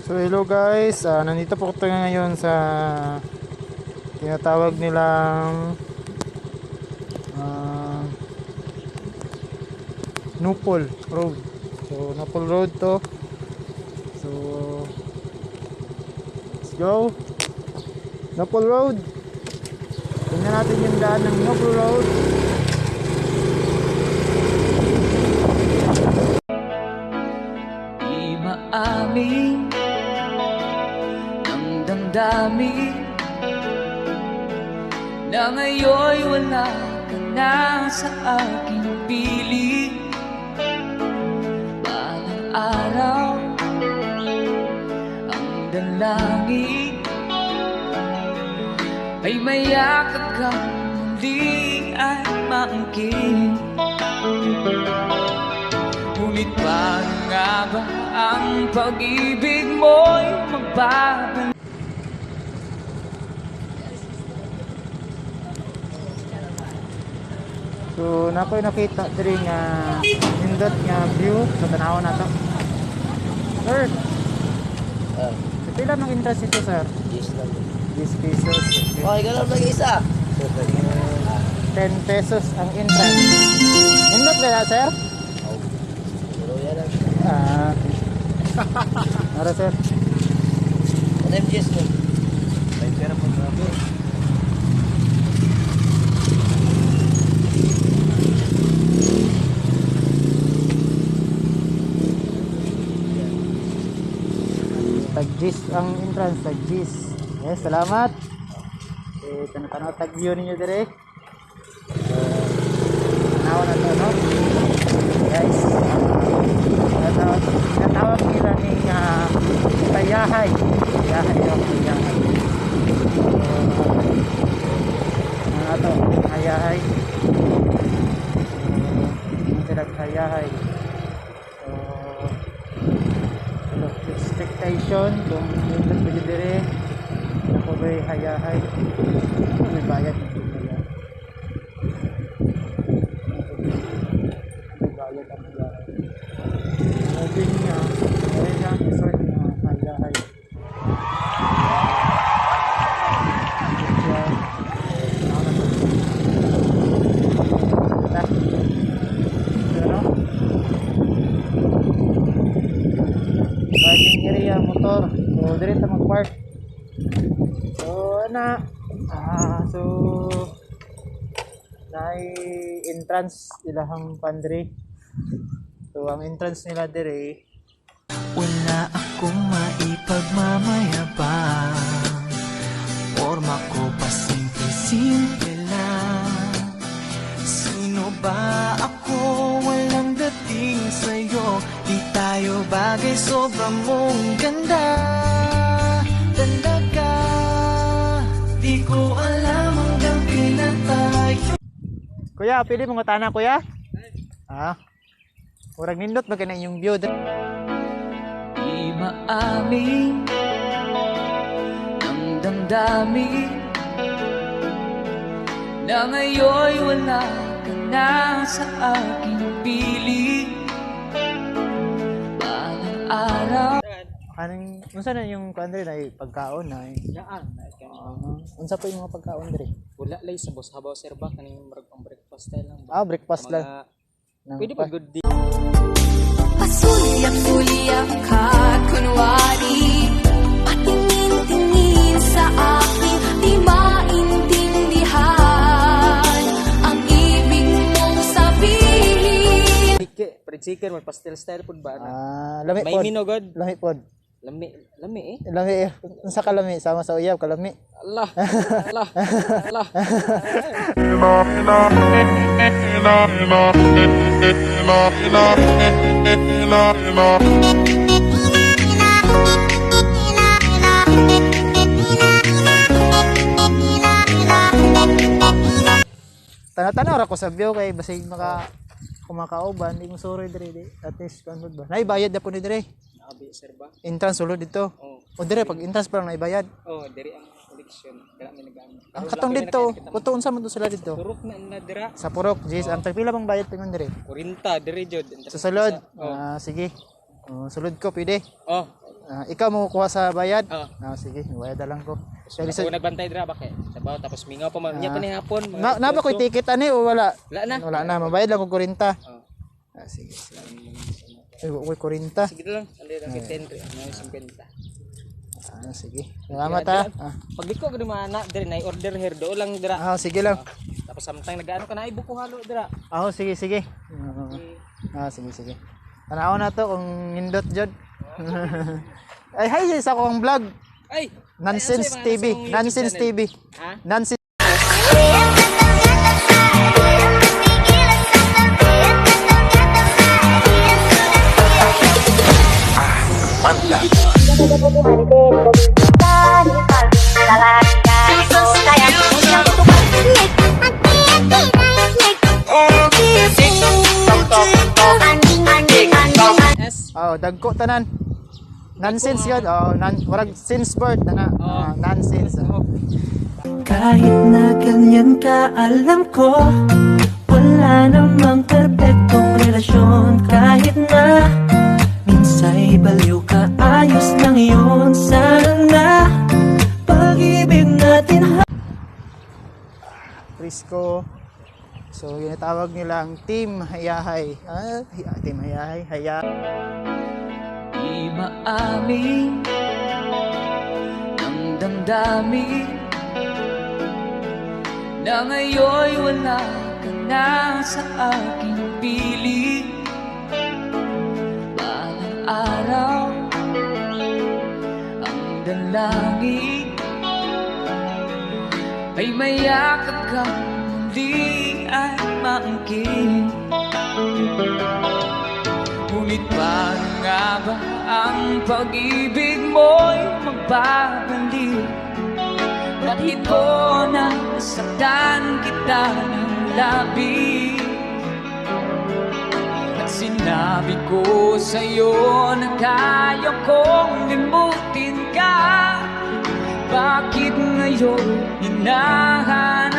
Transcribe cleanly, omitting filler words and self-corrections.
So hello guys, nandito po tayo ngayon sa tinatawag nilang Nupol Road. So Nupol Road to. So let's go. Nupol Road. Tingnan natin yung daan ng Nupol Road. Di maamin ang damdamin na ngayon'y wala ka na sa aking piling. Balang araw ang dalangin ay mayakap kang hindi ay maangkin. Ngunit paano nga ba ang pag-ibig mo'y magbabalik? So nakoy nakita diri nga nindot nga view sa tanawon nato. Sir, pila mang interest ito sir? 10 pesos. Okay, ganun lang isa. 10 pesos ang entrance. Nindot kaya sir? Pero yan lang. Ara sir. Ano yung yes mo? May pera po na ako. Tag-gis ang entrance, tag-gis. Yes, salamat. Tanaw tag-view ninyo dire. Tanaw na to, no? Guys. Tawag nila ni Tayahay. Tayahay yung Tayahay. Ito, Tayahay. Sila Tayahay. Expectation kung nindot mo dire ako ba'y hayahay may bayad may bayad ang hayahay open niya meron lang resort na hayahay parking area motor so dire ta mag-park so so nai entrance ilahang pandre so ang entrance nila dire Wala akong maipagmamayabang, forma ko pa simple-simple lang. Sino ba ako? Walang dating sa'yo. Di tayo bagay, sobrang mong ganda. Talaga, di ko alam hanggang kailan tayo. kuya pili mo nga tanah kuya murag nindot ba kana yung view Di maamin ang damdamin na ngayon'y wala ka na sa aking piling. Balang araw kaning unsa na yung kuan dire na pagkaon na Yaan, unsa pa yung mga pagkaon dire wala lay sa boss habaw sir ba kaning murag pang breakfast style lang. breakfast lang ng Pwede pa good deal. Pasulyap-sulyap ka kunwari, patingin-tingin sa akin, di maintindihan ang ibig mong sabihin. Fried chicken or pastel style pud ba na? lami May pod minogod. lami pod Lami eh. lami unsa ka lami sama sa uyab ka lami Allah. Allah. Allah. tanaw ra ko sa view kay basig kumakauban di mo suri dire di at least kanod ba nay bayad na po ni dire Nakabi sir ba? entrance sulod dito Oh. o dire pag entrance pa lang naibayad Oh, diri ang collection. Dira mi nagamit. ang katong dito kuto unsa man to sila dito Purok na dira. sa Purok Jis ang pila bang bayad pingon dire 40 diri jud. sa sulod Oh. sige sulod ko pwede Oh, Ikaw mo kuha sa bayad? Oo. Sige, bayad na lang ko. So, ako nagbantay dira ba kay trabaho tapos mingaw pa man. Nya pa ni hapon. Na ba ko'y ticket ani o wala? Wala na. Wala na, mabayad lang ko 40. Oo. Sige. Ay, ko'y 40. Sige lang. Andi lang kay 10 na 50. Sige. Salamat ha. Pag di ko gid mana dire na order here do lang dira. Sige lang. Tapos samtang nagaano ka na ibuko halo dira. Sige. Sige. Tanaw na to kung nindot jud. Ay, hi sa akong vlog. Ay, Nonsense ay, TV. ano sa Nonsense YouTube TV. Ha? Nonsense. Yes. Dagko tanan. Nonsense yun. Warag sense word na. Nonsense. Kahit na ganyan ka, alam ko wala namang perpektong relasyon. Kahit na minsa'y baliw ka, ayos lang yun. Sana pag-ibig natin Prisco. So, yun tawag nilang Team Hayahay. Team Hayahay. di maamin ng damdamin na ngayon'y wala ka na sa aking piling. Balang araw ang dalangin ay mayakap kang muli ay maangkin. Ngunit paano nga ba ang pag-ibig mo'y magbabalik? Bakit ko nasaktan kita ng labi? At sinabi ko sa'yo na kaya kong limutin ka. Bakit ngayon hinahanap